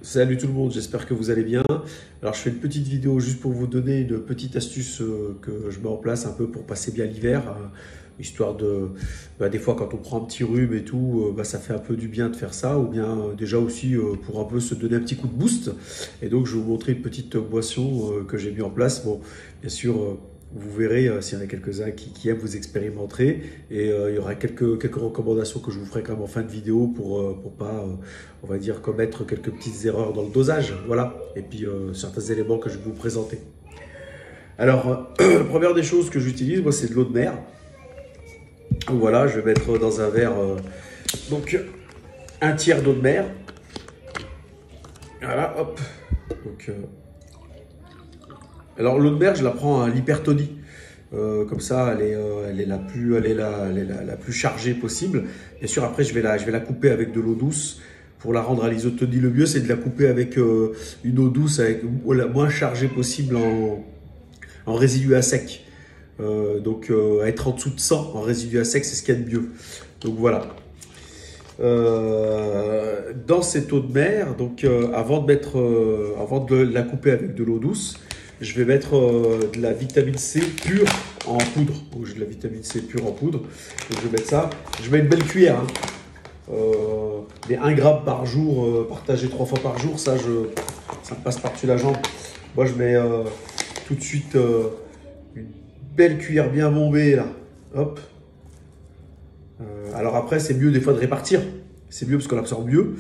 Salut tout le monde, j'espère que vous allez bien. Alors je fais une petite vidéo juste pour vous donner une petite astuce que je mets en place un peu pour passer bien l'hiver, histoire de, des fois quand on prend un petit rhume et tout, ça fait un peu du bien de faire ça, ou bien déjà aussi pour un peu se donner un petit coup de boost. Et donc je vais vous montrer une petite boisson que j'ai mis en place. Bon, bien sûr, vous verrez s'il y en a quelques-uns qui aiment, vous expérimenterez. Et il y aura quelques recommandations que je vous ferai quand même en fin de vidéo pour pas, on va dire, commettre quelques petites erreurs dans le dosage. Voilà. Et puis certains éléments que je vais vous présenter. Alors, la première des choses que j'utilise, moi, c'est de l'eau de mer. Voilà, je vais mettre dans un verre, donc, un tiers d'eau de mer. Voilà, hop. Donc, alors l'eau de mer, je la prends à l'hypertonie. Comme ça, elle est la plus chargée possible. Bien sûr, après, je vais la couper avec de l'eau douce pour la rendre à l'isotonie. Le mieux, c'est de la couper avec une eau douce, avec la moins chargée possible en résidu à sec. Donc, être en dessous de 100 en résidu à sec, c'est ce qu'il y a de mieux. Donc, voilà. Dans cette eau de mer, donc avant de la couper avec de l'eau douce, je vais mettre de la vitamine C pure en poudre. Donc, j'ai de la vitamine C pure en poudre. Donc, je vais mettre ça. Je mets une belle cuillère. Les 1 gramme par jour, partagé 3 fois par jour, ça me passe par-dessus la jambe. Moi, je mets tout de suite une belle cuillère bien bombée là. Hop. Alors après, c'est mieux des fois de répartir. C'est mieux parce qu'on absorbe mieux.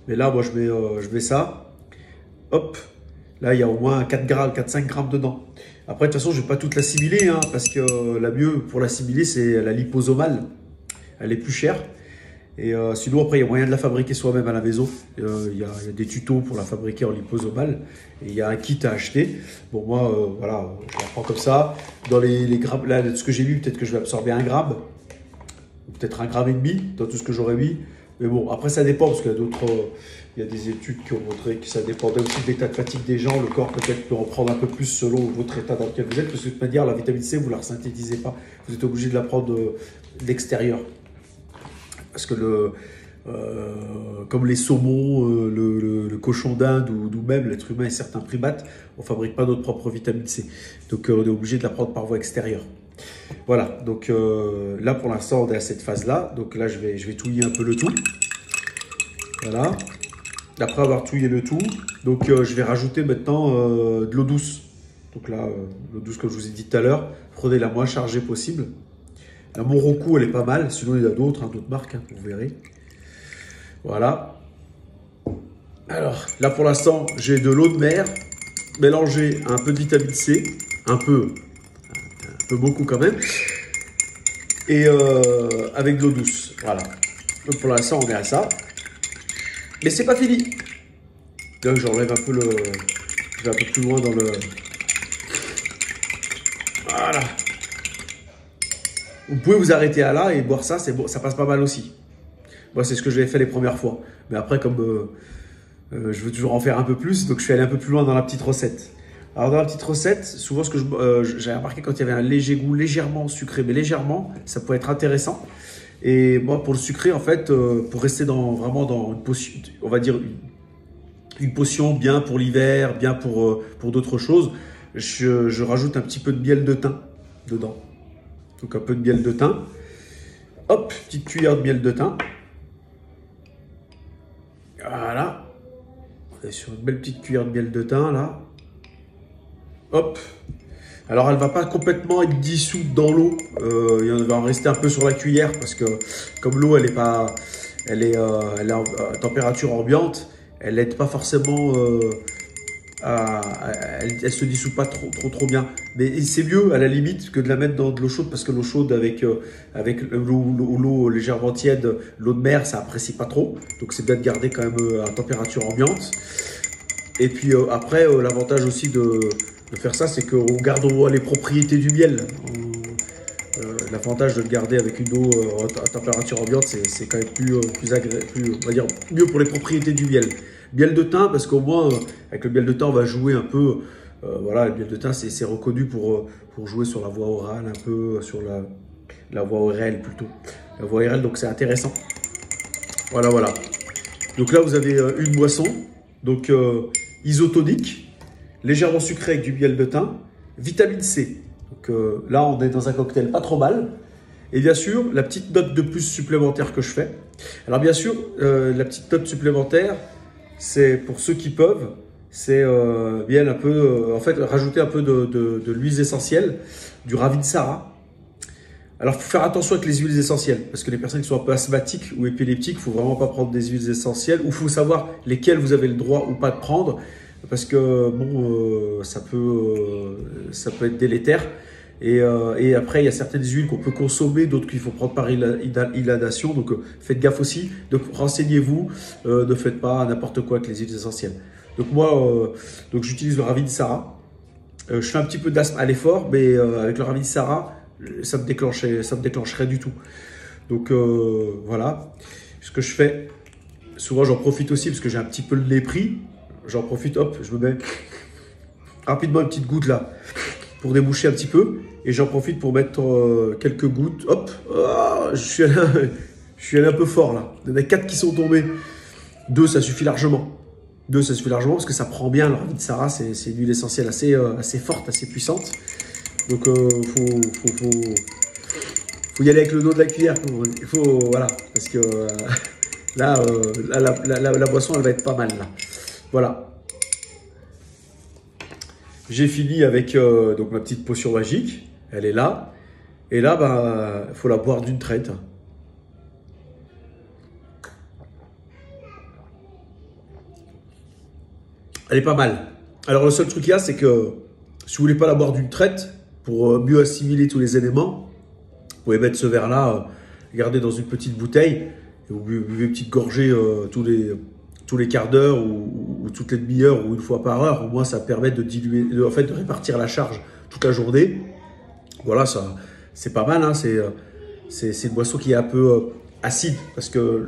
Mais là, moi, je mets ça. Hop. Là, il y a au moins 4-5 grammes dedans. Après, de toute façon, je ne vais pas toute l'assimiler, hein, parce que la mieux pour l'assimiler, c'est la liposomale. Elle est plus chère. Et sinon, après, il y a moyen de la fabriquer soi-même à la maison. Il y a des tutos pour la fabriquer en liposomale. Et il y a un kit à acheter. Bon, moi, voilà, je la prends comme ça. Dans les grammes, là, de ce que j'ai mis, peut-être que je vais absorber 1 gramme. Peut-être 1,5 grammes dans tout ce que j'aurais mis. Mais bon, après, ça dépend, parce qu'il y a d'autres... Il y a des études qui ont montré que ça dépendait aussi de l'état de fatigue des gens. Le corps peut-être peut en prendre un peu plus selon votre état dans lequel vous êtes. Parce que de toute manière, la vitamine C, vous ne la synthétisez pas. Vous êtes obligé de la prendre de l'extérieur. Parce que comme les saumons, le cochon d'Inde ou même l'être humain et certains primates, on ne fabrique pas notre propre vitamine C. Donc on est obligé de la prendre par voie extérieure. Voilà, donc là pour l'instant on est à cette phase-là. Donc là je vais touiller un peu le tout. Voilà. Après avoir touillé le tout, donc je vais rajouter maintenant de l'eau douce. Donc là, l'eau douce comme je vous ai dit tout à l'heure, prenez la moins chargée possible. La Monroku, elle est pas mal, sinon il y en a d'autres, hein, d'autres marques, hein, vous verrez. Voilà. Alors là pour l'instant, j'ai de l'eau de mer, mélangée à un peu de vitamine C, un peu beaucoup quand même, et avec de l'eau douce. Voilà. Donc pour l'instant, on est à ça. Mais c'est pas fini. Donc j'enlève un peu le... Je vais un peu plus loin dans le... Voilà. Vous pouvez vous arrêter à là et boire ça, c'est bon, ça passe pas mal aussi. Moi, c'est ce que j'avais fait les premières fois. Mais après, comme je veux toujours en faire un peu plus, donc je suis allé un peu plus loin dans la petite recette. Alors dans la petite recette, souvent ce que j'avais remarqué quand il y avait un léger goût légèrement sucré, mais légèrement, ça peut être intéressant. Et moi, pour le sucré, en fait, pour rester vraiment dans une potion, on va dire une potion bien pour l'hiver, bien pour d'autres choses, je rajoute un petit peu de miel de thym dedans. Donc un peu de miel de thym. Hop, petite cuillère de miel de thym. Voilà. On est sur une belle petite cuillère de miel de thym, là. Hop. Alors, elle ne va pas complètement être dissoute dans l'eau. Il va en rester un peu sur la cuillère parce que comme l'eau, elle est en température ambiante, elle n'aide pas forcément elle se dissout pas trop bien. Mais c'est mieux à la limite que de la mettre dans de l'eau chaude parce que l'eau chaude avec l'eau légèrement tiède, l'eau de mer, ça apprécie pas trop. Donc, c'est bien de garder quand même à température ambiante. Et puis après, l'avantage aussi de faire ça, c'est qu'on garde les propriétés du miel. L'avantage de le garder avec une eau à température ambiante, c'est quand même plus agréable, on va dire mieux pour les propriétés du miel. Miel de thym, parce qu'au moins, avec le miel de thym, on va jouer un peu. Voilà, le miel de thym, c'est reconnu pour jouer sur la voie orale, un peu sur la voie orale plutôt. La voie orale, donc c'est intéressant. Voilà. Donc là, vous avez une boisson. Donc isotonique, légèrement sucré avec du miel de thym, vitamine C. Donc là, on est dans un cocktail pas trop mal. Et bien sûr, la petite note de plus supplémentaire que je fais. Alors bien sûr, la petite note supplémentaire, c'est pour ceux qui peuvent, c'est bien un peu, en fait, rajouter un peu de l'huile essentielle, du Ravinsara. Alors, il faut faire attention avec les huiles essentielles, parce que les personnes qui sont un peu asthmatiques ou épileptiques, il ne faut vraiment pas prendre des huiles essentielles, ou il faut savoir lesquelles vous avez le droit ou pas de prendre, parce que bon, ça peut être délétère. Et après, il y a certaines huiles qu'on peut consommer, d'autres qu'il faut prendre par inhalation. Donc, faites gaffe aussi. Donc, renseignez-vous. Ne faites pas n'importe quoi avec les huiles essentielles. Donc, moi, j'utilise le Ravinsara. Je fais un petit peu d'asthme à l'effort, mais avec le Ravinsara, ça me déclencherait du tout. Donc, voilà. Ce que je fais, souvent, j'en profite aussi parce que j'ai un petit peu le nez pris. J'en profite, hop, je me mets rapidement une petite goutte là, pour déboucher un petit peu, et j'en profite pour mettre quelques gouttes. Hop, je suis allé un peu fort là. Il y en a 4 qui sont tombés. 2, ça suffit largement. 2, ça suffit largement parce que ça prend bien. Le Ravinsara, c'est une huile essentielle assez forte, assez puissante. Donc, faut y aller avec le dos de la cuillère. Il faut, voilà, parce que là, la boisson, elle va être pas mal là. Voilà. J'ai fini avec donc ma petite potion magique, elle est là. Et là, bah, faut la boire d'une traite. Elle est pas mal. Alors le seul truc qu'il y a, c'est que si vous voulez pas la boire d'une traite, pour mieux assimiler tous les éléments, vous pouvez mettre ce verre-là, garder dans une petite bouteille, et vous buvez une petite gorgée tous les quarts d'heure ou toutes les demi-heures ou une fois par heure. Au moins, ça permet de diluer, en fait, de répartir la charge toute la journée. Voilà, ça, c'est pas mal. Hein, c'est une boisson qui est un peu acide parce que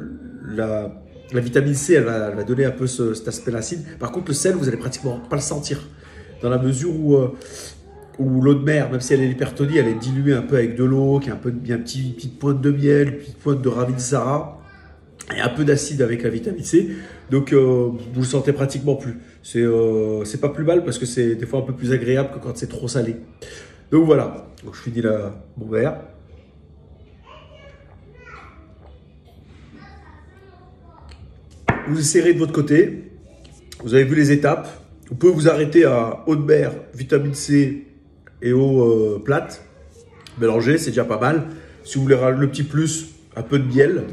la vitamine C, elle va donner un peu cet aspect acide. Par contre, le sel, vous allez pratiquement pas le sentir dans la mesure où l'eau de mer, même si elle est l'hypertonie, elle est diluée un peu avec de l'eau, qui a une petite pointe de miel, une petite pointe de Ravinsara. Et un peu d'acide avec la vitamine C, donc vous le sentez pratiquement plus. C'est pas plus mal parce que c'est des fois un peu plus agréable que quand c'est trop salé. Donc voilà, donc je finis mon verre. Vous essayerez de votre côté. Vous avez vu les étapes. Vous pouvez vous arrêter à eau de mer, vitamine C et eau plate. Mélanger, c'est déjà pas mal. Si vous voulez rajouter le petit plus, un peu de miel.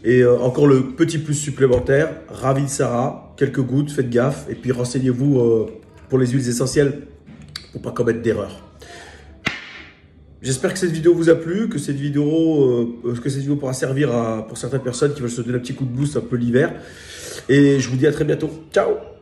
Et encore le petit plus supplémentaire, Ravinsara, quelques gouttes, faites gaffe. Et puis renseignez-vous pour les huiles essentielles pour ne pas commettre d'erreur. J'espère que cette vidéo vous a plu, que cette vidéo pourra servir pour certaines personnes qui veulent se donner un petit coup de boost un peu l'hiver. Et je vous dis à très bientôt. Ciao!